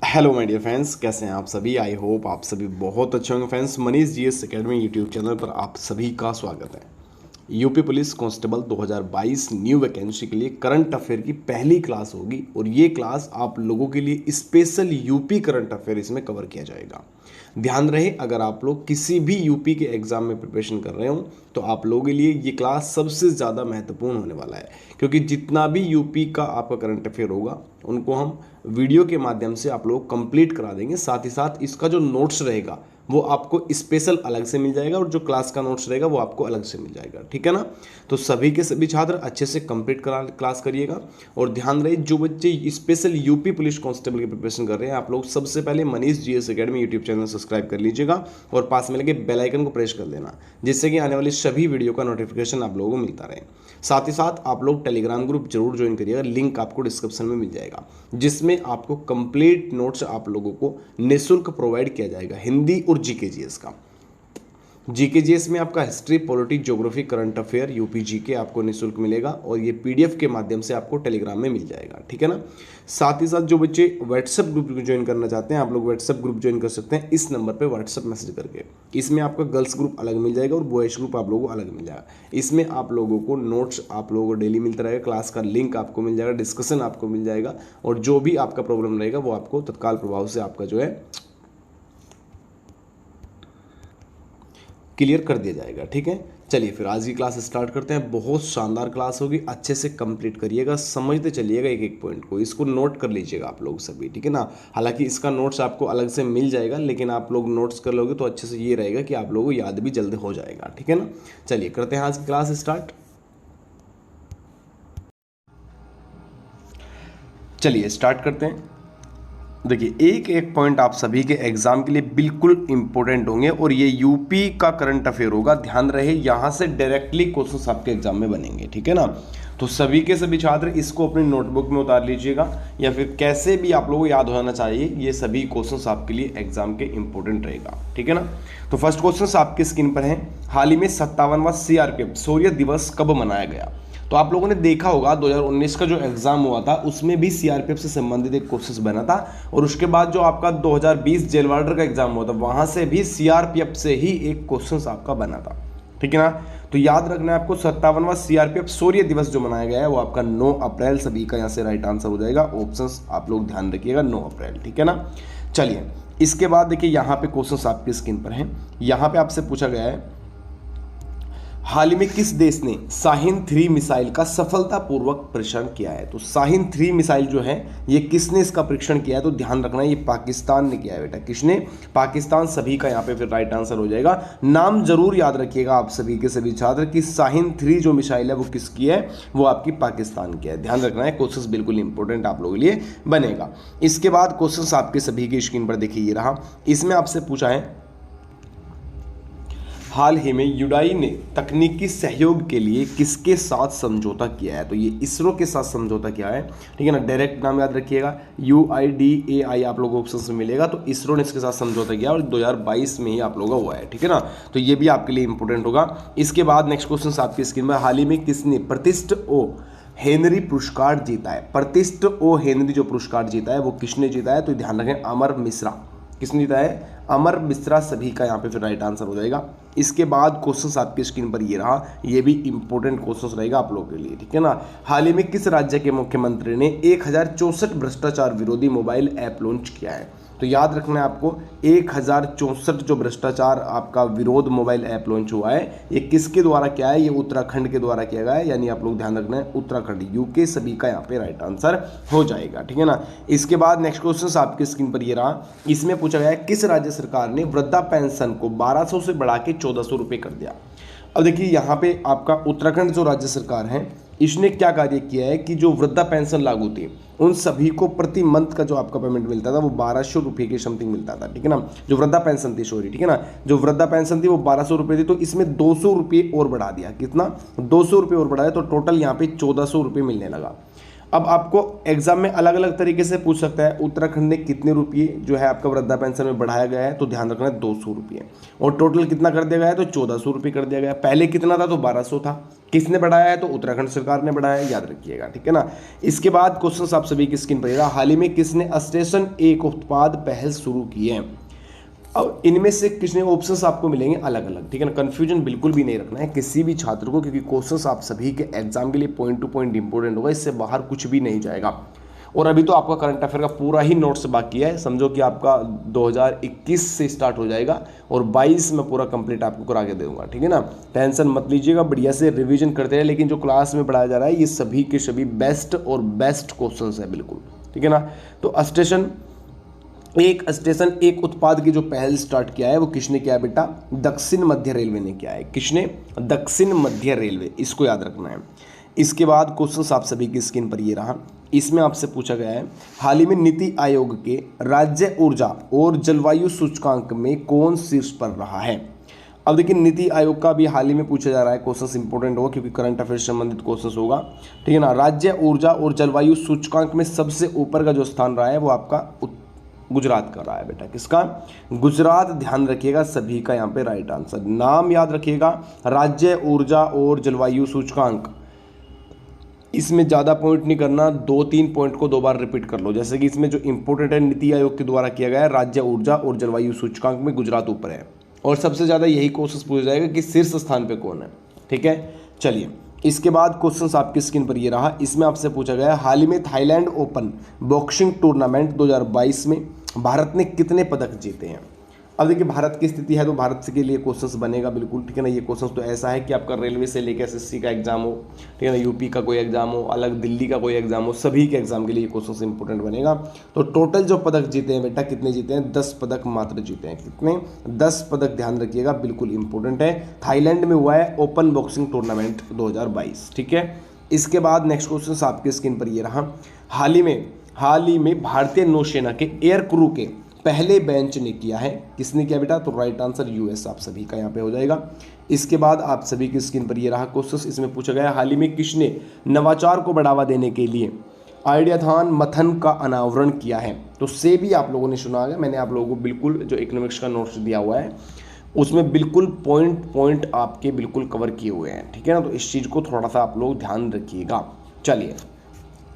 Hello my dear friends, कैसे हैं आप सभी। आई होप आप सभी बहुत अच्छे होंगे। Friends, Manish GS academy YouTube channel पर आप सभी का स्वागत है। UP police constable 2022 new vacancy के लिए करंट अफेयर की पहली क्लास होगी और ये क्लास आप लोगों के लिए स्पेशल यूपी करंट अफेयर इसमें कवर किया जाएगा। ध्यान रहे, अगर आप लोग किसी भी यूपी के एग्जाम में प्रिपरेशन कर रहे हो तो आप लोगों के लिए ये क्लास सबसे ज़्यादा महत्वपूर्ण होने वाला है, क्योंकि जितना भी यूपी का आपका करंट अफेयर होगा उनको हम वीडियो के माध्यम से आप लोग कंप्लीट करा देंगे। साथ ही साथ इसका जो नोट्स रहेगा वो आपको स्पेशल अलग से मिल जाएगा और जो क्लास का नोट्स रहेगा वो आपको अलग से मिल जाएगा, ठीक है ना। तो सभी के सभी छात्र अच्छे से कंप्लीट करा क्लास करिएगा। और ध्यान रहे, जो बच्चे स्पेशल यूपी पुलिस कांस्टेबल की प्रिपरेशन कर रहे हैं, आप लोग सबसे पहले Manish GS academy YouTube channel subscribe कर लीजिएगा और पास में लगे बेल आइकन को प्रेस कर देना, जिससे कि आने वाली सभी वीडियो का नोटिफिकेशन आप लोगों को मिलता रहे। साथ ही साथ आप लोग टेलीग्राम ग्रुप जरूर ज्वाइन करिएगा, लिंक आपको डिस्क्रिप्शन में मिल जाएगा, जिसमें आपको कंप्लीट नोट्स आप लोगों को निःशुल्क प्रोवाइड किया जाएगा हिंदी और जीके जीएस का। जीके जीएस में आपका history, politics, geography, current affair, UP GK आपको निःशुल्क मिलेगा और ये पीडीएफ के माध्यम से आपको टेलीग्राम में मिल जाएगा, ठीक है ना। साथ ही साथ जो बच्चे व्हाट्सएप ग्रुप ज्वाइन करना चाहते हैं, आप लोग व्हाट्सएप ग्रुप ज्वाइन कर सकते हैं इस नंबर पे व्हाट्सएप मैसेज करके। इसमें आपका गर्ल्स ग्रुप अलग मिल जाएगा और बॉयज ग्रुप आप लोगों को अलग मिल जाएगा। इसमें आप लोगों को नोट्स आप लोगों को डेली मिलता रहेगा, क्लास का लिंक आपको मिल जाएगा, डिस्कशन आपको मिल जाएगा और जो भी आपका प्रॉब्लम रहेगा वो आपको तत्काल प्रभाव से आपका जो है क्लियर कर दिया जाएगा, ठीक है। चलिए फिर आज की क्लास स्टार्ट करते हैं। बहुत शानदार क्लास होगी, अच्छे से कंप्लीट करिएगा, समझते चलिएगा एक एक पॉइंट को, इसको नोट कर लीजिएगा आप लोग सभी, ठीक है ना। हालांकि इसका नोट्स आपको अलग से मिल जाएगा, लेकिन आप लोग नोट्स कर लोगे तो अच्छे से ये रहेगा कि आप लोगों को याद भी जल्दी हो जाएगा, ठीक है ना। चलिए करते हैं आज की क्लास स्टार्ट। चलिए स्टार्ट करते हैं। देखिए, एक एक पॉइंट आप सभी के एग्जाम के लिए बिल्कुल इंपॉर्टेंट होंगे और ये यूपी का करंट अफेयर होगा। ध्यान रहे, यहाँ से डायरेक्टली क्वेश्चंस आपके एग्जाम में बनेंगे, ठीक है ना। तो सभी के सभी छात्र इसको अपनी नोटबुक में उतार लीजिएगा या फिर कैसे भी आप लोगों को याद होना चाहिए, ये सभी क्वेश्चंस आपके लिए एग्जाम के इंपॉर्टेंट रहेगा, ठीक है ना। तो फर्स्ट क्वेश्चन आपके स्क्रीन पर है, हाल ही में 57वां सीआरपीएफ शौर्य दिवस कब मनाया गया। तो आप लोगों ने देखा होगा 2019 का जो एग्जाम हुआ था उसमें भी सीआरपीएफ से संबंधित एक क्वेश्चन बना था और उसके बाद जो आपका 2020 जेल वार्डर का एग्जाम हुआ था वहां से भी सीआरपीएफ से ही एक क्वेश्चन आपका बना था, ठीक है ना। तो याद रखना है आपको, 57वां सीआरपीएफ शौर्य दिवस जो मनाया गया है वो आपका 9 अप्रैल, सभी का यहाँ से राइट आंसर हो जाएगा। ऑप्शंस आप लोग ध्यान रखिएगा, 9 अप्रैल, ठीक है ना। चलिए इसके बाद देखिए, यहाँ पे क्वेश्चन आपकी स्क्रीन पर है। यहाँ पे आपसे पूछा गया है, हाल ही में किस देश ने शाहीन 3 मिसाइल का सफलतापूर्वक परीक्षण किया है। तो शाहीन 3 मिसाइल जो है ये किसने इसका परीक्षण किया है, तो ध्यान रखना है ये पाकिस्तान ने किया है बेटा। किसने? पाकिस्तान। सभी का यहाँ पे फिर राइट आंसर हो जाएगा। नाम जरूर याद रखिएगा आप सभी के सभी छात्र कि शाहीन 3 जो मिसाइल है वो किसकी है, वो आपकी पाकिस्तान की है। ध्यान रखना है, क्वेश्चन बिल्कुल इंपॉर्टेंट आप लोगों के लिए बनेगा। इसके बाद क्वेश्चन आपके सभी की स्क्रीन पर देखिए, ये रहा। इसमें आपसे पूछा है, हाल ही में यूडाई ने तकनीकी सहयोग के लिए किसके साथ समझौता किया है। तो ये इसरो के साथ समझौता किया है, ठीक है ना। डायरेक्ट नाम याद रखिएगा, UIDAI आप लोगों को ऑप्शन में मिलेगा। तो इसरो ने इसके साथ समझौता किया और 2022 में ही आप लोगों का हुआ है, ठीक है ना। तो ये भी आपके लिए इंपॉर्टेंट होगा। इसके बाद नेक्स्ट क्वेश्चन आपकी स्क्रीन पर, हाल ही में किसने प्रतिष्ठित ओ हेनरी पुरस्कार जीता है। प्रतिष्ठित ओ हेनरी जो पुरस्कार जीता है वो किसने जीता है, तो ध्यान रखें अमर मिश्रा। किसने जीता है? अमर मिश्रा। सभी का यहाँ पे फिर राइट आंसर हो जाएगा। इसके बाद क्वेश्चन आपकी स्क्रीन पर ये रहा, ये भी इंपॉर्टेंट क्वेश्चन रहेगा आप लोगों के लिए, ठीक है ना। हाल ही में किस राज्य के मुख्यमंत्री ने 1064 भ्रष्टाचार विरोधी मोबाइल ऐप लॉन्च किया है। तो याद रखना है आपको, 1064 जो भ्रष्टाचार आपका विरोध मोबाइल ऐप लॉन्च हुआ है ये किसके द्वारा किया है, ये उत्तराखंड के द्वारा किया गया है। यानी आप लोग ध्यान रखना है उत्तराखंड, यूके। सभी का यहाँ पे राइट आंसर हो जाएगा, ठीक है ना। इसके बाद नेक्स्ट क्वेश्चन आपकी स्क्रीन पर ये रहा। इसमें पूछा गया है, किस राज्य सरकार ने वृद्धा पेंशन को 1200 से बढ़ा के 1400 रुपये कर दिया। अब देखिए यहाँ पे आपका उत्तराखंड जो राज्य सरकार है इसने क्या कार्य किया है कि जो वृद्धा पेंशन लागू थी उन सभी को प्रति मंथ का जो आपका पेमेंट मिलता था वो 1200 रुपये के समथिंग मिलता था, ठीक है ना। जो वृद्धा पेंशन थी, सॉरी, ठीक है ना, जो वृद्धा पेंशन थी वो 1200 रुपये थी। तो इसमें 200 रुपये और बढ़ा दिया। कितना? 200 रुपये और बढ़ाया, तो टोटल यहाँ पे 1400 रुपये मिलने लगा। अब आपको एग्जाम में अलग अलग तरीके से पूछ सकता है, उत्तराखंड ने कितने रुपये जो है आपका वृद्धा पेंशन में बढ़ाया गया है, तो ध्यान रखना है 200 रुपये, और टोटल कितना कर दिया गया है, तो 1400 रुपये कर दिया गया है। पहले कितना था, तो 1200 था। किसने बढ़ाया है, तो उत्तराखंड सरकार ने बढ़ाया है, याद रखिएगा, ठीक है ना। इसके बाद क्वेश्चन आप सभी की स्क्रीन पर, हाल ही में किसने स्टेशन एक उत्पाद पहल शुरू की है। अब इनमें से किसने ऑप्शंस आपको मिलेंगे अलग अलग, ठीक है ना। कंफ्यूजन बिल्कुल भी नहीं रखना है किसी भी छात्र को, क्योंकि क्वेश्चंस आप सभी के एग्जाम के लिए पॉइंट टू पॉइंट इंपॉर्टेंट होगा, इससे बाहर कुछ भी नहीं जाएगा। और अभी तो आपका करंट अफेयर का पूरा ही नोट्स बाकी है, समझो कि आपका 2021 से स्टार्ट हो जाएगा और 22 में पूरा कंप्लीट आपको करा के दूंगा, ठीक है ना। टेंशन मत लीजिएगा, बढ़िया से रिवीजन करते रहे, लेकिन जो क्लास में पढ़ाया जा रहा है ये सभी के सभी बेस्ट और बेस्ट क्वेश्चन है बिल्कुल, ठीक है ना। तो स्टेशन एक उत्पाद की जो पहल स्टार्ट किया है वो किसने किया है बेटा, दक्षिण मध्य रेलवे ने किया है। किसने, दक्षिण मध्य रेलवे, इसको याद रखना है। इसके बाद क्वेश्चन आप सभी की स्क्रीन पर ये रहा, इसमें आपसे पूछा गया है, हाल ही में नीति आयोग के राज्य ऊर्जा और जलवायु सूचकांक में कौन शीर्ष पर रहा है। अब देखिए नीति आयोग का भी हाल ही में पूछा जा रहा है, क्वेश्चन इंपॉर्टेंट होगा क्योंकि करंट अफेयर से संबंधित क्वेश्चन होगा, ठीक है ना। राज्य ऊर्जा और जलवायु सूचकांक में सबसे ऊपर का जो स्थान रहा है वो आपका गुजरात का रहा है बेटा। किसका, गुजरात, ध्यान रखिएगा सभी का यहाँ पे राइट आंसर। नाम याद रखिएगा, राज्य ऊर्जा और जलवायु सूचकांक, इसमें ज़्यादा पॉइंट नहीं करना, 2-3 पॉइंट को 2 बार रिपीट कर लो। जैसे कि इसमें जो इंपॉर्टेंट है नीति आयोग के द्वारा किया गया है, राज्य ऊर्जा और जलवायु सूचकांक में गुजरात ऊपर है, और सबसे ज़्यादा यही क्वेश्चन पूछा जाएगा कि शीर्ष स्थान पर कौन है, ठीक है। चलिए इसके बाद क्वेश्चन आपकी स्क्रीन पर ये रहा, इसमें आपसे पूछा गया है, हाल ही में थाईलैंड ओपन बॉक्सिंग टूर्नामेंट 2022 में भारत ने कितने पदक जीते हैं। अब देखिए भारत की स्थिति है तो भारत के लिए क्वेश्चंस बनेगा बिल्कुल, ठीक है ना। ये क्वेश्चंस तो ऐसा है कि आपका रेलवे से लेकर एसएससी का एग्जाम हो, ठीक है ना, यूपी का कोई एग्जाम हो, अलग दिल्ली का कोई एग्जाम हो, सभी के एग्जाम के लिए ये क्वेश्चंस इंपॉर्टेंट बनेगा। तो टोटल जो पदक जीते हैं बेटा, कितने जीते हैं, 10 पदक मात्र जीते हैं। कितने, 10 पदक, ध्यान रखिएगा, बिल्कुल इंपॉर्टेंट है। थाईलैंड में हुआ है ओपन बॉक्सिंग टूर्नामेंट 2022, ठीक है। इसके बाद नेक्स्ट क्वेश्चन आपके स्क्रीन पर ये रहा, हाल ही में भारतीय नौसेना के एयर क्रू के पहले बेंच ने किया है। किसने किया बेटा, तो राइट आंसर यूएस आप सभी का यहाँ पे हो जाएगा। इसके बाद आप सभी की स्क्रीन पर ये रहा क्वेश्चन, इसमें पूछा गया हाल ही में किसने नवाचार को बढ़ावा देने के लिए आइडियाथॉन मथन का अनावरण किया है। तो से भी आप लोगों ने सुना होगा, मैंने आप लोगों को बिल्कुल जो इकोनॉमिक्स का नोट्स दिया हुआ है उसमें बिल्कुल पॉइंट आपके बिल्कुल कवर किए हुए हैं, ठीक है ना। तो इस चीज़ को थोड़ा सा आप लोग ध्यान रखिएगा। चलिए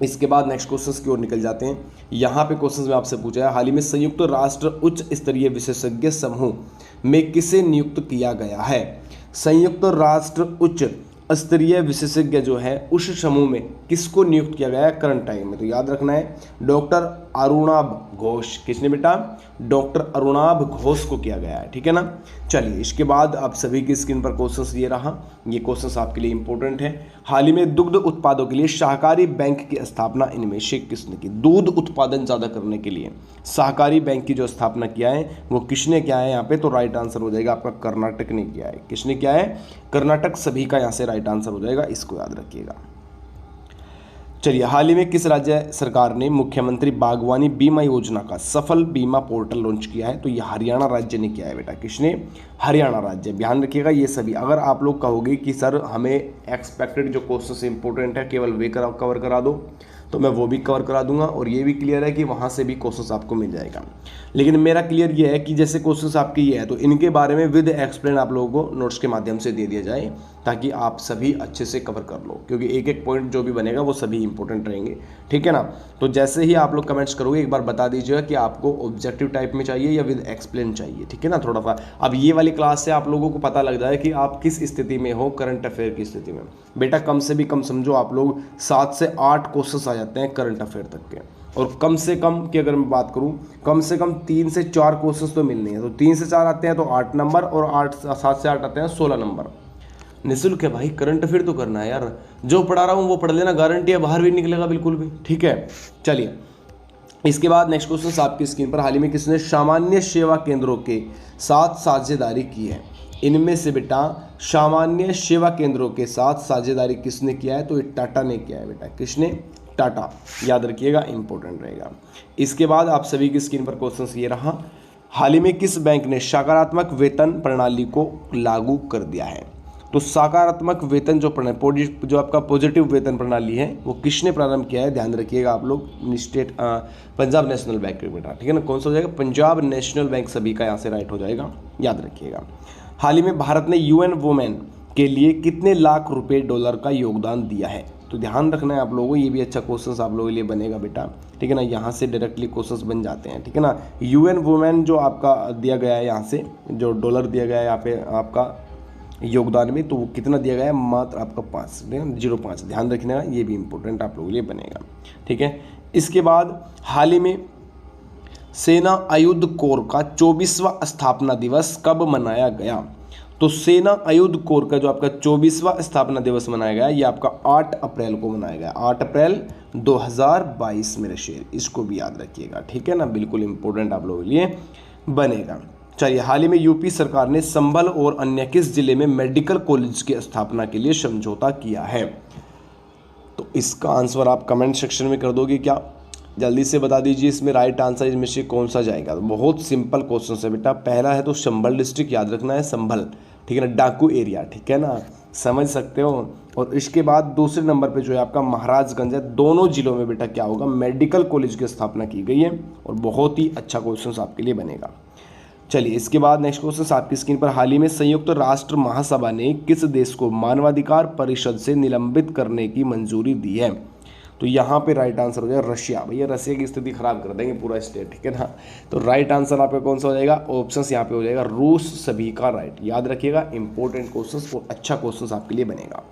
इसके बाद नेक्स्ट क्वेश्चंस की ओर निकल जाते हैं। यहाँ पे क्वेश्चंस में आपसे पूछा है, हाल ही में संयुक्त राष्ट्र उच्च स्तरीय विशेषज्ञ समूह में किसे नियुक्त किया गया है। संयुक्त राष्ट्र उच्च स्तरीय विशेषज्ञ जो है उस समूह में किसको नियुक्त किया गया है करंट टाइम में, तो याद रखना है डॉक्टर अरुणाभ घोष। किसने बेटा, डॉक्टर अरुणाभ घोष को किया गया है, ठीक है ना। चलिए इसके बाद आप सभी की स्क्रीन पर क्वेश्चंस ये रहा, ये क्वेश्चंस आपके लिए इंपॉर्टेंट है। हाल ही में दुग्ध उत्पादों के लिए सहकारी बैंक की स्थापना इनमें से किसने की। दूध उत्पादन ज़्यादा करने के लिए सहकारी बैंक की जो स्थापना किया है वो किसने किया है यहाँ पे, तो राइट आंसर हो जाएगा आपका कर्नाटक ने किया है। किसने किया है, कर्नाटक, सभी का यहाँ से राइट आंसर हो जाएगा, इसको याद रखिएगा। चलिए हाल ही में किस राज्य सरकार ने मुख्यमंत्री बागवानी बीमा योजना का सफल बीमा पोर्टल लॉन्च किया है, तो ये हरियाणा राज्य ने किया है बेटा। किसने, हरियाणा राज्य। ध्यान रखिएगा ये सभी, अगर आप लोग कहोगे कि सर हमें एक्सपेक्टेड जो क्वेश्चन इंपॉर्टेंट है केवल वे कवर करा दो, तो मैं वो भी कवर करा दूंगा, और ये भी क्लियर है कि वहाँ से भी क्वेश्चंस आपको मिल जाएगा। लेकिन मेरा क्लियर ये है कि जैसे क्वेश्चंस आपके ये है तो इनके बारे में विद एक्सप्लेन आप लोगों को नोट्स के माध्यम से दे दिया जाए, ताकि आप सभी अच्छे से कवर कर लो, क्योंकि एक एक पॉइंट जो भी बनेगा वो सभी इंपॉर्टेंट रहेंगे, ठीक है ना। तो जैसे ही आप लोग कमेंट्स करोगे एक बार बता दीजिएगा कि आपको ऑब्जेक्टिव टाइप में चाहिए या विद एक्सप्लेन चाहिए, ठीक है ना। थोड़ा सा अब ये वाली क्लास से आप लोगों को पता लग जाए कि आप किस स्थिति में हो करंट अफेयर की स्थिति में। बेटा कम से भी कम समझो आप लोग 7 से 8 क्वेश्चन आ जाते हैं करंट अफेयर तक के, और कम से कम की अगर मैं बात करूं कम से कम 3 से 4 क्वेश्चंस तो मिलने हैं। तो 3 से 4 आते हैं तो 8 नंबर, और 7 से 8 आते हैं 16 नंबर। निःशुल्क है भाई, करंट अफेयर तो करना है यार, जो पढ़ा रहा हूँ वो पढ़ लेना, गारंटी है बाहर भी निकलेगा बिल्कुल भी, ठीक है। चलिए इसके बाद नेक्स्ट क्वेश्चन आपकी स्क्रीन पर, हाल ही में किसने सामान्य सेवा केंद्रों के साथ साझेदारी की है। इनमें से बेटा सामान्य सेवा केंद्रों के साथ साझेदारी किसने किया है, तो ये टाटा ने किया है बेटा। किसने, टाटा, याद रखिएगा इंपॉर्टेंट रहेगा। इसके बाद आप सभी की स्क्रीन पर क्वेश्चन ये रहा, हाल ही में किस बैंक ने सकारात्मक वेतन प्रणाली को लागू कर दिया है। तो सकारात्मक वेतन जो आपका पॉजिटिव वेतन प्रणाली है वो किसने प्रारंभ किया है, ध्यान रखिएगा आप लोग, पंजाब नेशनल बैंक बेटा, ठीक है ना। कौन सा हो जाएगा, पंजाब नेशनल बैंक, सभी का यहाँ से राइट हो जाएगा, याद रखिएगा। हाल ही में भारत ने यूएन वुमेन के लिए कितने लाख रुपए डॉलर का योगदान दिया है, तो ध्यान रखना है आप लोगों को, ये भी अच्छा क्वेश्चन आप लोगों के लिए बनेगा बेटा, ठीक है ना। यहाँ से डायरेक्टली क्वेश्चंस बन जाते हैं, ठीक है ना। यूएन वुमेन जो आपका दिया गया है, यहाँ से जो डॉलर दिया गया है यहाँ पे आपका योगदान में, तो वो कितना दिया गया है, मात्र आपका 5.05, ध्यान रखना, ये भी इंपॉर्टेंट आप लोगों के लिए बनेगा, ठीक है। इसके बाद हाल ही में सेना आयुध कोर का 24वां स्थापना दिवस कब मनाया गया, तो सेना आयुध कोर का जो आपका 24वां स्थापना दिवस मनाया गया, ये आपका 8 अप्रैल को मनाया गया, 8 अप्रैल 2022 मेरे शेर, इसको भी याद रखिएगा, ठीक है ना, बिल्कुल इंपॉर्टेंट आप लोगों के लिए बनेगा। चलिए, हाल ही में यूपी सरकार ने संभल और अन्य किस जिले में मेडिकल कॉलेज की स्थापना के लिए समझौता किया है, तो इसका आंसर आप कमेंट सेक्शन में कर दोगे क्या, जल्दी से बता दीजिए, इसमें राइट आंसर इसमें से कौन सा जाएगा। तो बहुत सिंपल क्वेश्चन है बेटा, पहला है तो संभल डिस्ट्रिक्ट, याद रखना है संभल, ठीक है ना, डाकू एरिया, ठीक है ना, समझ सकते हो। और इसके बाद दूसरे नंबर पे जो है आपका महाराजगंज है, दोनों जिलों में बेटा क्या होगा, मेडिकल कॉलेज की स्थापना की गई है, और बहुत ही अच्छा क्वेश्चन आपके लिए बनेगा। चलिए, इसके बाद नेक्स्ट क्वेश्चन आपकी स्क्रीन पर, हाल ही में संयुक्त राष्ट्र महासभा ने किस देश को मानवाधिकार परिषद से निलंबित करने की मंजूरी दी है, तो यहाँ पे राइट आंसर हो जाएगा रशिया, भैया रशिया की स्थिति खराब कर देंगे पूरा स्टेट, ठीक है ना। तो राइट आंसर आपका कौन सा हो जाएगा, ऑप्शंस यहाँ पे हो जाएगा रूस, सभी का राइट, याद रखिएगा, इंपॉर्टेंट क्वेश्चंस और अच्छा क्वेश्चंस आपके लिए बनेगा।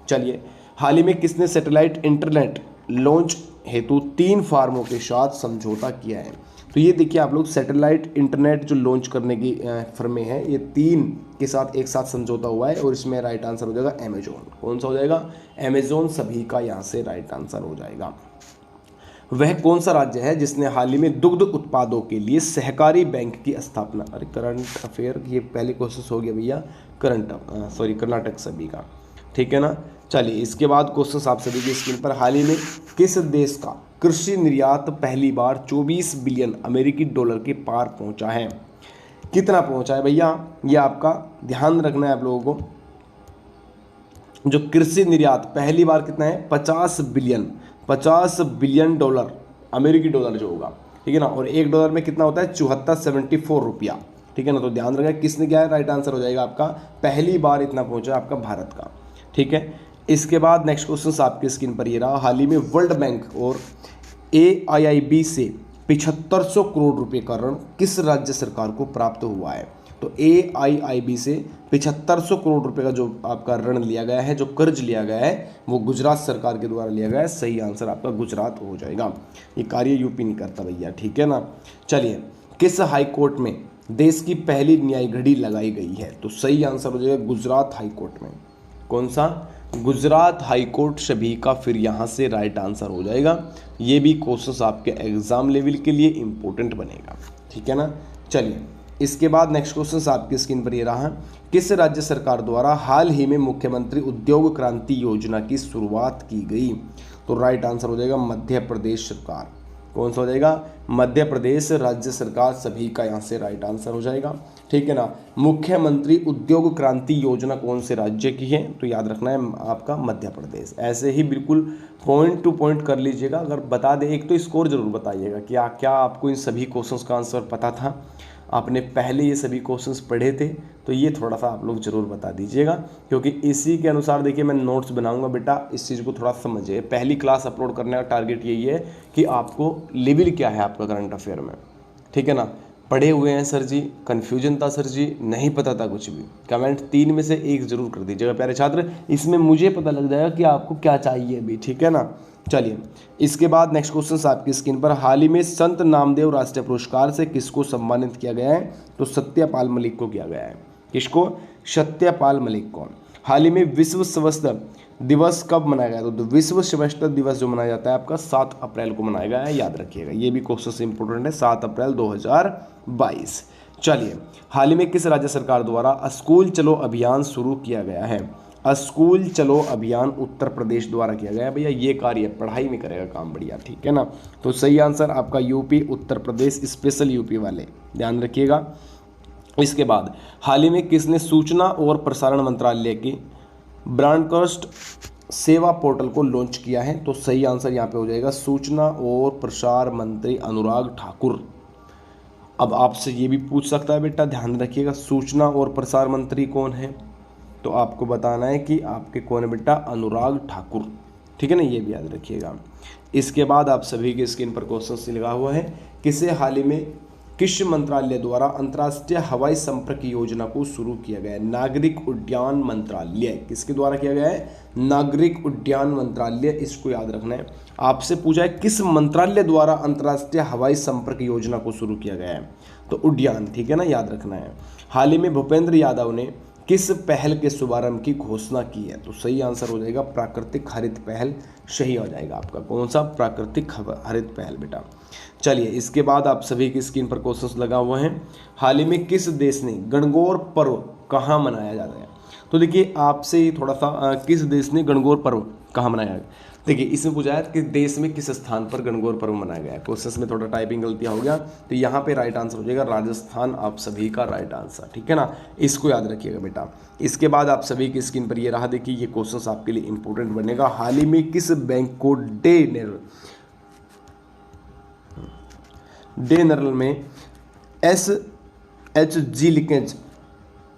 चलिए, हाल ही में किसने सैटेलाइट इंटरनेट लॉन्च हेतु 3 फार्मों के साथ समझौता किया है, तो ये देखिए आप लोग, सैटेलाइट इंटरनेट जो लॉन्च करने की फर्में हैं, ये 3 के साथ एक साथ समझौता हुआ है, और इसमें राइट आंसर हो जाएगा अमेजोन, कौन सा हो जाएगा, अमेजोन, सभी का यहाँ से राइट आंसर हो जाएगा। वह कौन सा राज्य है जिसने हाल ही में दुग्ध उत्पादों के लिए सहकारी बैंक की स्थापना, अरे करंट अफेयर, ये पहले क्वेश्चन हो गया भैया, कर्नाटक, सभी का, ठीक है ना। चलिए, इसके बाद क्वेश्चन आप सभी की स्क्रीन पर, हाल ही में किस देश का कृषि निर्यात पहली बार 24 बिलियन अमेरिकी डॉलर के पार पहुंचा है, कितना पहुंचा है भैया, ये आपका ध्यान रखना है आप लोगों को, जो कृषि निर्यात पहली बार कितना है, 50 बिलियन डॉलर, अमेरिकी डॉलर जो होगा, ठीक है ना, और $1 में कितना होता है, 74 रुपया, ठीक है ना। तो ध्यान रखें किसने क्या है, राइट आंसर हो जाएगा आपका, पहली बार इतना पहुंचा है आपका भारत का, ठीक है। इसके बाद नेक्स्ट क्वेश्चन आपकी स्क्रीन पर ये रहा, हाल ही में वर्ल्ड बैंक और AIIB से 7500 करोड़ रुपए का ऋण किस राज्य सरकार को प्राप्त हुआ है, तो AIIB से 7500 करोड़ रुपए का जो आपका ऋण लिया गया है, जो कर्ज लिया गया है, वो गुजरात सरकार के द्वारा लिया गया है, सही आंसर आपका गुजरात हो जाएगा, ये कार्य यूपी नहीं करता भैया, ठीक है ना। चलिए, किस हाई कोर्ट में देश की पहली न्याय घड़ी लगाई गई है, तो सही आंसर हो जाएगा गुजरात हाई कोर्ट में, कौन सा, गुजरात हाई कोर्ट, सभी का फिर यहाँ से राइट आंसर हो जाएगा। ये भी क्वेश्चंस आपके एग्जाम लेवल के लिए इंपॉर्टेंट बनेगा, ठीक है ना। चलिए, इसके बाद नेक्स्ट क्वेश्चन आपकी स्क्रीन पर ये रहा, किस राज्य सरकार द्वारा हाल ही में मुख्यमंत्री उद्योग क्रांति योजना की शुरुआत की गई, तो राइट आंसर हो जाएगा मध्य प्रदेश सरकार, कौन सा हो जाएगा, मध्य प्रदेश राज्य सरकार, सभी का यहाँ से राइट आंसर हो जाएगा, ठीक है ना। मुख्यमंत्री उद्योग क्रांति योजना कौन से राज्य की है, तो याद रखना है आपका मध्य प्रदेश, ऐसे ही बिल्कुल पॉइंट टू पॉइंट कर लीजिएगा, अगर बता दे एक तो स्कोर जरूर बताइएगा कि क्या आपको इन सभी क्वेश्चंस का आंसर पता था, आपने पहले ये सभी क्वेश्चंस पढ़े थे, तो ये थोड़ा सा आप लोग ज़रूर बता दीजिएगा, क्योंकि इसी के अनुसार देखिए मैं नोट्स बनाऊंगा बेटा, इस चीज़ को थोड़ा समझिए। पहली क्लास अपलोड करने का टारगेट यही है कि आपको लेवल क्या है आपका करंट अफेयर में, ठीक है ना। पढ़े हुए हैं सर जी, कन्फ्यूजन था सर जी, नहीं पता था कुछ भी, कमेंट 3 में से 1 जरूर कर दीजिएगा प्यारे छात्र, इसमें मुझे पता लग जाएगा कि आपको क्या चाहिए अभी, ठीक है ना। चलिए, इसके बाद नेक्स्ट क्वेश्चन आपकी स्क्रीन पर, हाल ही में संत नामदेव राष्ट्रीय पुरस्कार से किसको सम्मानित किया गया है, तो सत्यपाल मलिक को किया गया है, किसको, सत्यपाल मलिक को। हाल ही में विश्व स्वास्थ्य दिवस कब मनाया गया, तो विश्व स्वास्थ्य दिवस जो मनाया जाता है आपका 7 अप्रैल को मनाया गया है, याद रखिएगा, ये भी क्वेश्चन इंपोर्टेंट है, 7 अप्रैल 2022। चलिए, हाल ही में किस राज्य सरकार द्वारा स्कूल चलो अभियान शुरू किया गया है, स्कूल चलो अभियान उत्तर प्रदेश द्वारा किया गया है, भैया ये कार्य पढ़ाई में करेगा काम बढ़िया, ठीक है ना। तो सही आंसर आपका UP, Uttar Pradesh, special UP वाले, ध्यान रखिएगा। इसके बाद हाल ही में किसने सूचना और प्रसारण मंत्रालय की ब्रॉडकास्ट सेवा पोर्टल को लॉन्च किया है? तो सही आंसर यहाँ पे हो जाएगा सूचना और प्रसार मंत्री अनुराग ठाकुर। अब आपसे ये भी पूछ सकता है बेटा, ध्यान रखिएगा, सूचना और प्रसार मंत्री कौन है? तो आपको बताना है कि आपके कौन है बेटा, अनुराग ठाकुर, ठीक है ना, ये भी याद रखिएगा। इसके बाद आप सभी के स्क्रीन पर क्वेश्चन लिखा हुआ है, किसे हाल ही में किस मंत्रालय द्वारा अंतर्राष्ट्रीय हवाई संपर्क योजना को शुरू किया गया है? नागरिक उड्डयन मंत्रालय, किसके द्वारा किया गया है? नागरिक उड्डयन मंत्रालय, इसको याद रखना है। आपसे पूछा है किस मंत्रालय द्वारा अंतर्राष्ट्रीय हवाई संपर्क योजना को शुरू किया गया है? तो उड्डयन, ठीक है ना, याद रखना है। हाल ही में भूपेंद्र यादव ने किस पहल के शुभारंभ की घोषणा की है? तो सही आंसर हो जाएगा प्राकृतिक हरित पहल, सही हो जाएगा आपका कौन सा, प्राकृतिक हरित पहल बेटा। चलिए, इसके बाद आप सभी की स्क्रीन पर क्वेश्चंस लगा हुआ है, हाल ही में किस देश ने गणगौर पर्व कहाँ मनाया जाता है? तो देखिए, आपसे थोड़ा सा किस देश ने गणगौर पर्व कहाँ मनाया है? देखिए, इसमें पूछा है कि देश में किस स्थान पर गणगौर पर्व मनाया गया है। क्वेश्चन में थोड़ा टाइपिंग गलतियाँ हो गया, तो यहाँ पे राइट आंसर हो जाएगा राजस्थान, आप सभी का राइट आंसर, ठीक है ना, इसको याद रखिएगा बेटा। इसके बाद आप सभी की स्क्रीन पर ये रहा, देखिए ये क्वेश्चन आपके लिए इंपॉर्टेंट बनेगा। हाल ही में किस बैंक को डेनरल में SHG लिंकेज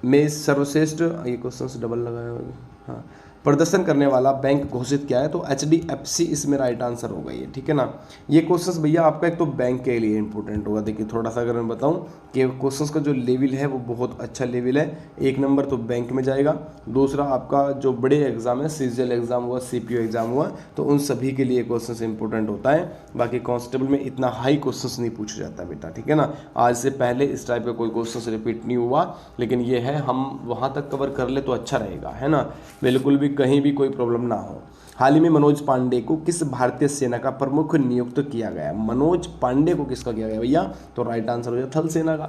में सर्वश्रेष्ठ, ये क्वेश्चन डबल लगाया होगा, हाँ, प्रदर्शन करने वाला बैंक घोषित किया है? तो HDFC इसमें राइट आंसर होगा ये, ठीक है ना। ये क्वेश्चंस भैया आपका एक तो बैंक के लिए इंपॉर्टेंट होगा। देखिए, थोड़ा सा अगर मैं बताऊं कि क्वेश्चंस का जो लेवल है वो बहुत अच्छा लेवल है। एक नंबर तो बैंक में जाएगा, दूसरा आपका जो बड़े एग्जाम है, CGL एग्जाम हुआ, CPU एग्जाम हुआ, तो उन सभी के लिए क्वेश्चन इंपॉर्टेंट होता है। बाकी कांस्टेबल में इतना हाई क्वेश्चन नहीं पूछा जाता बेटा, ठीक है ना। आज से पहले इस टाइप का कोई क्वेश्चन रिपीट नहीं हुआ, लेकिन ये है हम वहाँ तक कवर कर ले तो अच्छा रहेगा, है ना, बिल्कुल भी कहीं भी कोई प्रॉब्लम ना हो। हाल ही में मनोज पांडे को किस भारतीय सेना का प्रमुख नियुक्त किया गया? मनोज पांडे को किसका किया गया भैया? तो राइट आंसर हो जाए थल सेना का।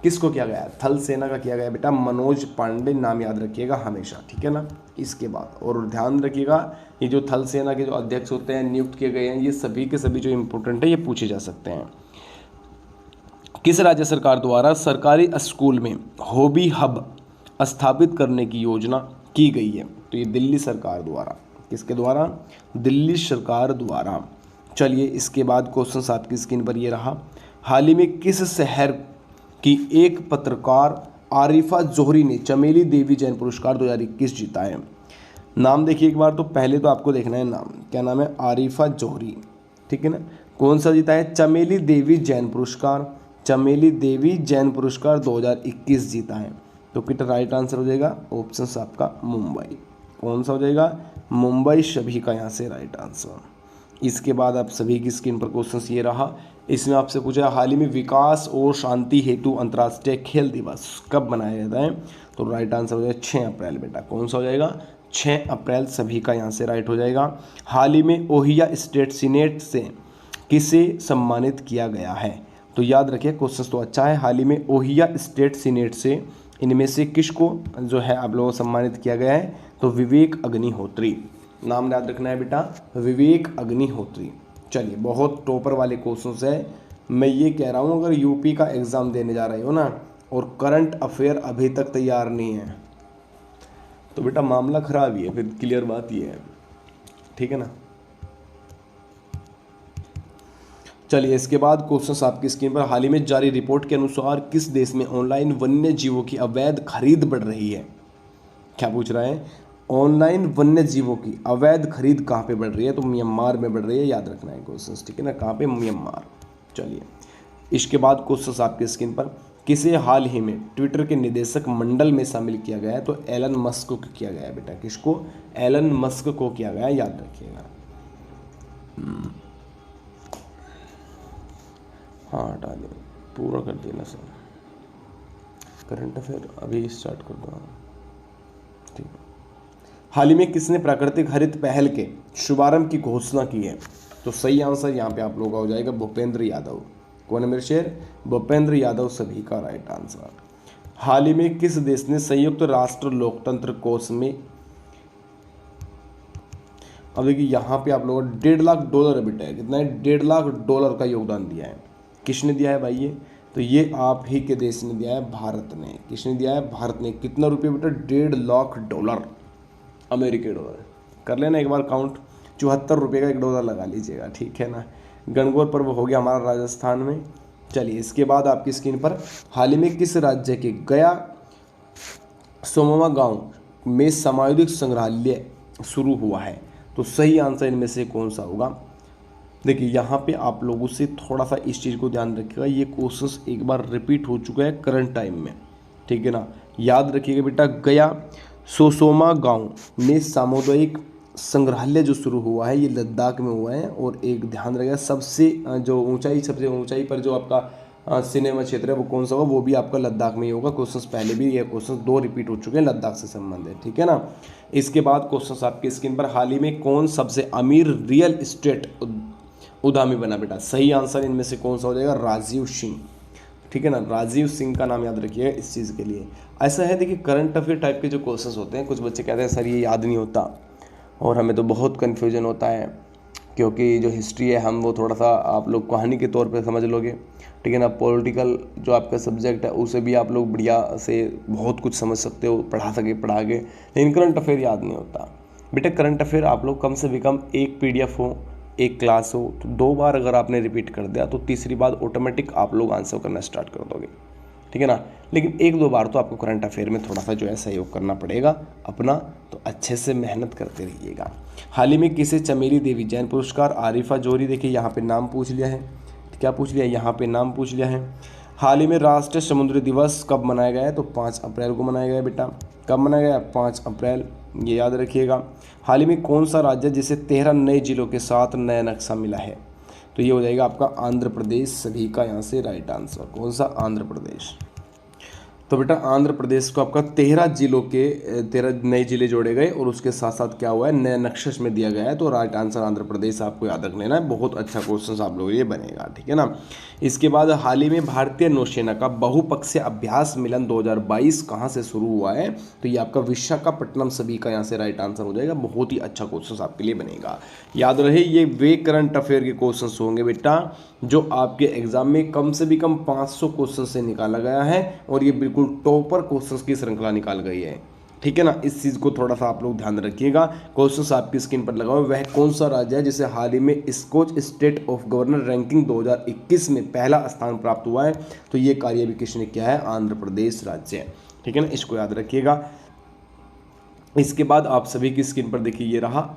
किसको किया गया? थल सेना का किया गया बेटा, मनोज पांडे, नाम याद रखिएगा हमेशा, ठीक है ना। इसके बाद और ध्यान रखिएगा, ये जो थल सेना के जो अध्यक्ष होते हैं, नियुक्त किए गए हैं, ये सभी के सभी जो इंपॉर्टेंट है, ये पूछे जा सकते हैं। किस राज्य सरकार द्वारा सरकारी स्कूल में हॉबी हब स्थापित करने की योजना की गई है? तो ये दिल्ली सरकार द्वारा, किसके द्वारा? दिल्ली सरकार द्वारा। चलिए, इसके बाद क्वेश्चन आपकी स्क्रीन पर ये रहा, हाल ही में किस शहर की एक पत्रकार आरिफा जोहरी ने चमेली देवी जैन पुरस्कार 2021 जीता है? नाम देखिए एक बार, तो पहले तो आपको देखना है नाम, क्या नाम है? आरिफा जोहरी, ठीक है ना। कौन सा जीता है? चमेली देवी जैन पुरस्कार, चमेली देवी जैन पुरस्कार 2021 जीता है। तो किट राइट आंसर हो जाएगा ऑप्शन आपका मुंबई। कौन सा हो जाएगा? मुंबई, सभी का यहाँ से राइट आंसर। इसके बाद आप सभी की स्क्रीन पर क्वेश्चन ये रहा, इसमें आपसे पूछा हाल ही में विकास और शांति हेतु अंतर्राष्ट्रीय खेल दिवस कब मनाया जाता है? तो राइट आंसर हो जाएगा 6 अप्रैल बेटा। कौन सा हो जाएगा? 6 अप्रैल, सभी का यहाँ से राइट हो जाएगा। हाल ही में ओहियो स्टेट सीनेट से किसे सम्मानित किया गया है? तो याद रखिए, क्वेश्चन तो अच्छा है। हाल ही में ओहियो स्टेट सीनेट से इनमें से किसको जो है आप लोगों को सम्मानित किया गया है? तो विवेक अग्निहोत्री, नाम याद रखना है बेटा, विवेक अग्निहोत्री। चलिए, बहुत टॉपर वाले क्वेश्चंस है। मैं ये कह रहा हूँ, अगर यूपी का एग्ज़ाम देने जा रहे हो ना और करंट अफेयर अभी तक तैयार नहीं है, तो बेटा मामला ख़राब ही है, फिर क्लियर बात ये है, ठीक है ना। चलिए, इसके बाद क्वेश्चन आपकी स्क्रीन पर, हाल ही में जारी रिपोर्ट के अनुसार किस देश में ऑनलाइन वन्य जीवों की अवैध खरीद बढ़ रही है? क्या पूछ रहा है? ऑनलाइन वन्य जीवों की अवैध खरीद कहाँ पे बढ़ रही है? तो म्यांमार में बढ़ रही है, याद रखना है क्वेश्चन, ठीक है ना, कहाँ पे? म्यांमार। चलिए, इसके बाद क्वेश्चन आपकी स्क्रीन पर, किसे हाल ही में ट्विटर के निदेशक मंडल में शामिल किया गया है? तो एलन मस्क को किया गया है बेटा। किसको? एलन मस्क को किया गया, याद रखिएगा। हाँ, हटा दे, पूरा कर देना सर, करंट अफेयर अभी स्टार्ट कर दो, ठीक है। हाल ही में किसने प्राकृतिक हरित पहल के शुभारंभ की घोषणा की है? तो सही आंसर यहाँ पे आप लोगों का हो जाएगा भूपेंद्र यादव। कौन है मेरे शेर? भूपेंद्र यादव, सभी का राइट आंसर। हाल ही में किस देश ने संयुक्त राष्ट्र लोकतंत्र कोष में, अब देखिए यहाँ पे आप लोगों को $1.5 लाख बेटा, कितना है? $1.5 लाख का योगदान दिया है। किसने दिया है भाई ये? तो ये आप ही के देश ने दिया है, भारत ने। किसने दिया है? भारत ने। कितना रुपये बेटा? $1.5 लाख। अमेरिकी डॉलर। कर लेना एक बार काउंट, 74 रुपये का $1 लगा लीजिएगा, ठीक है ना। गणगौर पर्व हो गया हमारा राजस्थान में। चलिए इसके बाद आपकी स्क्रीन पर हाल ही में किस राज्य के गया सोमवा गांव में सामुदायिक संग्रहालय शुरू हुआ है? तो सही आंसर इनमें से कौन सा होगा? देखिए यहाँ पे आप लोगों से थोड़ा सा इस चीज़ को ध्यान रखिएगा, ये क्वेश्चंस एक बार रिपीट हो चुका है करंट टाइम में, ठीक है ना। याद रखिएगा बेटा, गया सोसोमा गांव में सामुदायिक संग्रहालय जो शुरू हुआ है ये लद्दाख में हुआ है। और एक ध्यान रखिएगा, सबसे सबसे ऊंचाई पर जो आपका सिनेमा क्षेत्र है वो कौन सा होगा? वो भी आपका लद्दाख में ही होगा। क्वेश्चंस पहले भी, ये क्वेश्चंस 2 रिपीट हो चुके हैं लद्दाख से संबंधित, ठीक है ना। इसके बाद क्वेश्चंस आपकी स्क्रीन पर, हाल ही में कौन सबसे अमीर रियल एस्टेट उद्यमी बना बेटा? सही आंसर इनमें से कौन सा हो जाएगा? राजीव सिंह, ठीक है ना। राजीव सिंह का नाम याद रखिएगा इस चीज़ के लिए। ऐसा है, देखिए करंट अफेयर टाइप के जो क्वेश्चंस होते हैं, कुछ बच्चे कहते हैं सर ये याद नहीं होता, और हमें तो बहुत कन्फ्यूजन होता है, क्योंकि जो हिस्ट्री है हम वो थोड़ा सा आप लोग कहानी के तौर पे समझ लोगे, ठीक है ना। पॉलिटिकल जो आपका सब्जेक्ट है उसे भी आप लोग बढ़िया से बहुत कुछ समझ सकते हो, पढ़ा के, लेकिन करंट अफेयर याद नहीं होता बेटा। करंट अफेयर आप लोग कम से कम एक PDF हो, एक क्लास हो, तो 2 बार अगर आपने रिपीट कर दिया तो तीसरी बार ऑटोमेटिक आप लोग आंसर करना स्टार्ट कर दोगे, ठीक है ना। लेकिन 1-2 बार तो आपको करंट अफेयर में थोड़ा सा जो है सहयोग करना पड़ेगा अपना, तो अच्छे से मेहनत करते रहिएगा। हाल ही में किसे चमेली देवी जैन पुरस्कार? आरिफा जोहरी, देखिए यहाँ पे नाम पूछ लिया है, क्या पूछ लिया? यहाँ पे नाम पूछ लिया है। हाल ही में राष्ट्रीय समुद्री दिवस कब मनाया गया है? तो 5 अप्रैल को मनाया गया है बेटा। कब मनाया गया? 5 अप्रैल, ये याद रखिएगा। हाल ही में कौन सा राज्य जिसे 13 नए जिलों के साथ नया नक्शा मिला है? तो ये हो जाएगा आपका आंध्र प्रदेश। सभी का यहाँ से राइट आंसर कौन सा? आंध्र प्रदेश। तो बेटा आंध्र प्रदेश को आपका 13 जिलों के 13 नए जिले जोड़े गए और उसके साथ साथ क्या हुआ है, नया नक्शा में दिया गया है। तो राइट आंसर आंध्र प्रदेश आपको याद रख लेना है। बहुत अच्छा क्वेश्चन आप लोगों के लिए बनेगा, ठीक है ना। इसके बाद हाल ही में भारतीय नौसेना का बहुपक्षीय अभ्यास मिलन 2022 कहाँ से शुरू हुआ है? तो ये आपका विशाखापट्टनम। सभी का यहाँ से राइट आंसर हो जाएगा। बहुत ही अच्छा क्वेश्चन आपके लिए बनेगा। याद रहे ये वे करंट अफेयर के क्वेश्चन होंगे बेटा जो आपके एग्जाम में कम से भी कम 500 क्वेश्चन से निकाला गया है, और ये बिल्कुल टॉपर क्वेश्चंस की श्रृंखला निकाल गई है, ठीक है ना। इस चीज़ को थोड़ा सा आप लोग ध्यान रखिएगा। क्वेश्चंस आपकी स्क्रीन पर लगाओ। वह कौन सा राज्य है जिसे हाल ही में Skoch state of governor ranking 2021 में पहला स्थान प्राप्त हुआ है? तो ये कार्य भी किसने किया है? आंध्र प्रदेश राज्य है, ठीक है ना। इसको याद रखिएगा। इसके बाद आप सभी की स्क्रीन पर देखिए ये रहा,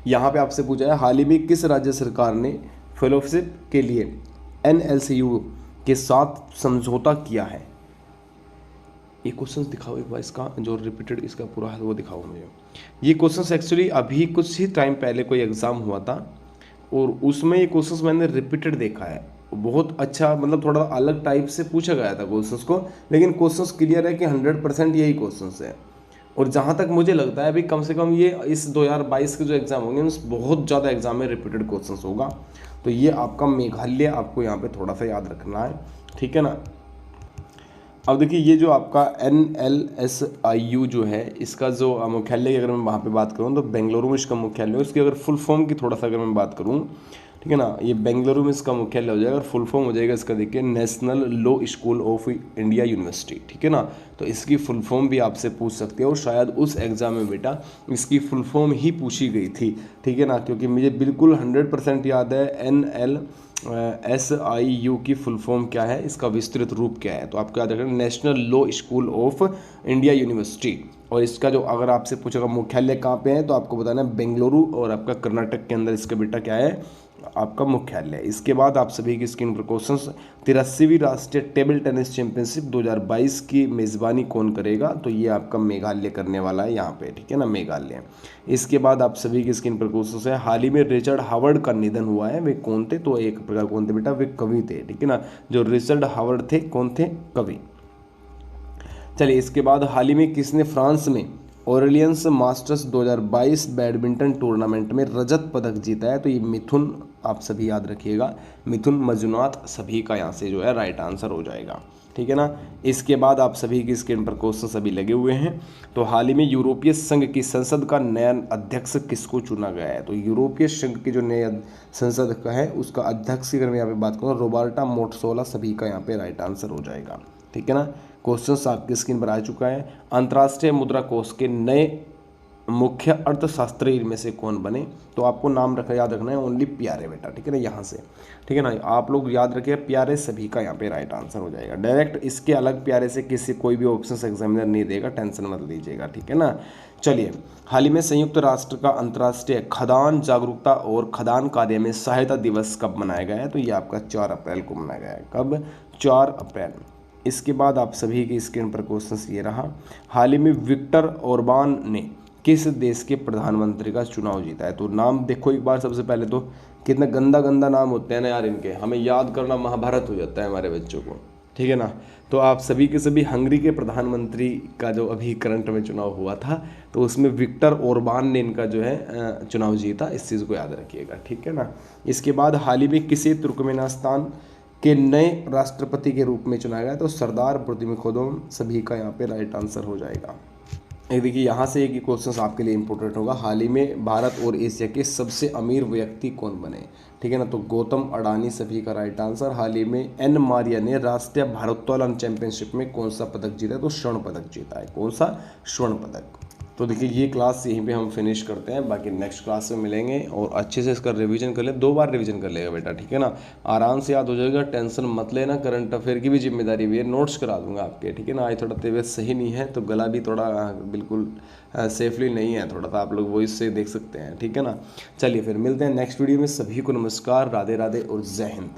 यहाँ पे आपसे पूछा है हाल ही में किस राज्य सरकार ने फेलोशिप के लिए NLCU के साथ समझौता किया है? ये क्वेश्चन दिखाओ एक बार, इसका जो रिपीटेड इसका पूरा है वो दिखाओ मुझे। ये क्वेश्चन एक्चुअली अभी कुछ ही टाइम पहले कोई एग्ज़ाम हुआ था और उसमें ये क्वेश्चन मैंने रिपीटेड देखा है। बहुत अच्छा, मतलब थोड़ा अलग टाइप से पूछा गया था क्वेश्चंस को, लेकिन क्वेश्चंस क्लियर है कि 100% यही क्वेश्चंस है। और जहाँ तक मुझे लगता है अभी कम से कम ये इस 2022 के जो एग्ज़ाम होंगे उसमें बहुत ज़्यादा एग्जाम में रिपीटेड क्वेश्चंस होगा। तो ये आपका मेघालय आपको यहाँ पे थोड़ा सा याद रखना है, ठीक है ना। अब देखिए ये जो आपका NLSIU जो है इसका जो मुख्यालय की अगर मैं वहाँ पे बात करूँ तो बेंगलुरु में इसका मुख्यालय है। इसकी अगर फुल फॉर्म की थोड़ा सा अगर मैं बात करूँ, ठीक है ना, ये बेंगलुरु में इसका मुख्यालय हो जाएगा और फुल फॉर्म हो जाएगा इसका, देखिए national law school of India university, ठीक है ना। तो इसकी फुल फॉर्म भी आपसे पूछ सकते हो और शायद उस एग्ज़ाम में बेटा इसकी फुल फॉर्म ही पूछी गई थी, ठीक है ना, क्योंकि मुझे बिल्कुल 100% याद है NLSIU की फुल फॉर्म क्या है, इसका विस्तृत रूप क्या है। तो आपको याद रखना national law school of India university. और इसका जो अगर आपसे पूछेगा मुख्यालय कहाँ पे है तो आपको बताना है बेंगलुरु, और आपका कर्नाटक के अंदर इसका बेटा क्या है, आपका मुख्यालय। इसके बाद आप सभी की स्क्रीन पर क्वेश्चन, 83वीं राष्ट्रीय टेबल टेनिस चैंपियनशिप 2022 की मेज़बानी कौन करेगा? तो ये आपका मेघालय करने वाला है यहाँ पे, ठीक है ना, मेघालय। इसके बाद आप सभी की स्क्रीन पर क्वेश्चन है हाल ही में रिचर्ड हावर्ड का निधन हुआ है, वे कौन थे? तो एक प्रकार कौन थे बेटा, वे कवि थे, ठीक है ना। जो रिचर्ड हावर्ड थे कौन थे? कवि। चलिए इसके बाद हाल ही में किसने फ्रांस में ऑरेलियंस मास्टर्स 2022 बैडमिंटन टूर्नामेंट में रजत पदक जीता है? तो ये मिथुन, आप सभी याद रखिएगा, मिथुन मंजुनाथ सभी का यहाँ से जो है राइट आंसर हो जाएगा, ठीक है ना। इसके बाद आप सभी की स्क्रीन पर क्वेश्चन सभी लगे हुए हैं। तो हाल ही में यूरोपीय संघ की संसद का नया अध्यक्ष किसको चुना गया है? तो यूरोपीय संघ के जो नए संसद का है उसका अध्यक्ष की अगर मैं यहाँ पे बात करूँ, रोबर्टा मेट्सोला सभी का यहाँ पे राइट आंसर हो जाएगा, ठीक है ना। क्वेश्चन आपकी स्क्रीन पर आ चुका है। अंतर्राष्ट्रीय मुद्रा कोष के नए मुख्य अर्थशास्त्री में से कौन बने? तो आपको नाम याद रखना है ओनली प्यारे बेटा, ठीक है ना, यहाँ से, ठीक है ना। आप लोग याद रखिए प्यारे सभी का यहाँ पे राइट आंसर हो जाएगा। डायरेक्ट इसके अलग प्यारे से किसी कोई भी ऑप्शन एग्जामिनर नहीं देगा, टेंशन मत लीजिएगा, ठीक है ना। चलिए, हाल ही में संयुक्त राष्ट्र का अंतर्राष्ट्रीय खदान जागरूकता और खदान कार्य में सहायता दिवस कब मनाया गया है? तो ये आपका 4 अप्रैल को मनाया गया है। कब? 4 अप्रैल। इसके बाद आप सभी की स्क्रीन पर क्वेश्चन ये रहा, हाल ही में विक्टर ओरबान ने किस देश के प्रधानमंत्री का चुनाव जीता है? तो नाम देखो एक बार, सबसे पहले तो कितना गंदा गंदा नाम होते हैं ना यार इनके, हमें याद करना महाभारत हो जाता है हमारे बच्चों को, ठीक है ना। तो आप सभी के सभी हंगरी के प्रधानमंत्री का जो अभी करंट में चुनाव हुआ था, तो उसमें विक्टर ओरबान ने इनका जो है चुनाव जीता, इस चीज़ को याद रखिएगा, ठीक है ना। इसके बाद हाल ही में किसे तुर्कमेनिस्तान के नए राष्ट्रपति के रूप में चुना गया? तो सरदार बुर्दिमुखोदोम सभी का यहाँ पे राइट आंसर हो जाएगा। एक देखिए यहाँ से एक ही क्वेश्चन आपके लिए इंपॉर्टेंट होगा, हाल ही में भारत और एशिया के सबसे अमीर व्यक्ति कौन बने? ठीक है ना, तो गौतम अडानी सभी का राइट आंसर। हाल ही में एन मारिया ने राष्ट्रीय भारोत्तोलन चैंपियनशिप में कौन सा पदक जीता है? तो स्वर्ण पदक जीता है। कौन सा? स्वर्ण पदक। तो देखिए ये क्लास यहीं पे हम फिनिश करते हैं, बाकी नेक्स्ट क्लास में मिलेंगे और अच्छे से इसका रिवीजन कर ले, 2 बार रिवीजन कर लेगा बेटा, ठीक है ना, आराम से याद हो जाएगा, टेंशन मत लेना। करंट अफेयर की भी जिम्मेदारी भी है, नोट्स करा दूंगा आपके, ठीक है ना। आज थोड़ा तबीयत सही नहीं है, तो गला भी थोड़ा बिल्कुल सेफली नहीं है, थोड़ा सा आप लोग वॉइस से देख सकते हैं, ठीक है ना। चलिए फिर मिलते हैं नेक्स्ट वीडियो में, सभी को नमस्कार, राधे राधे और जय हिंद।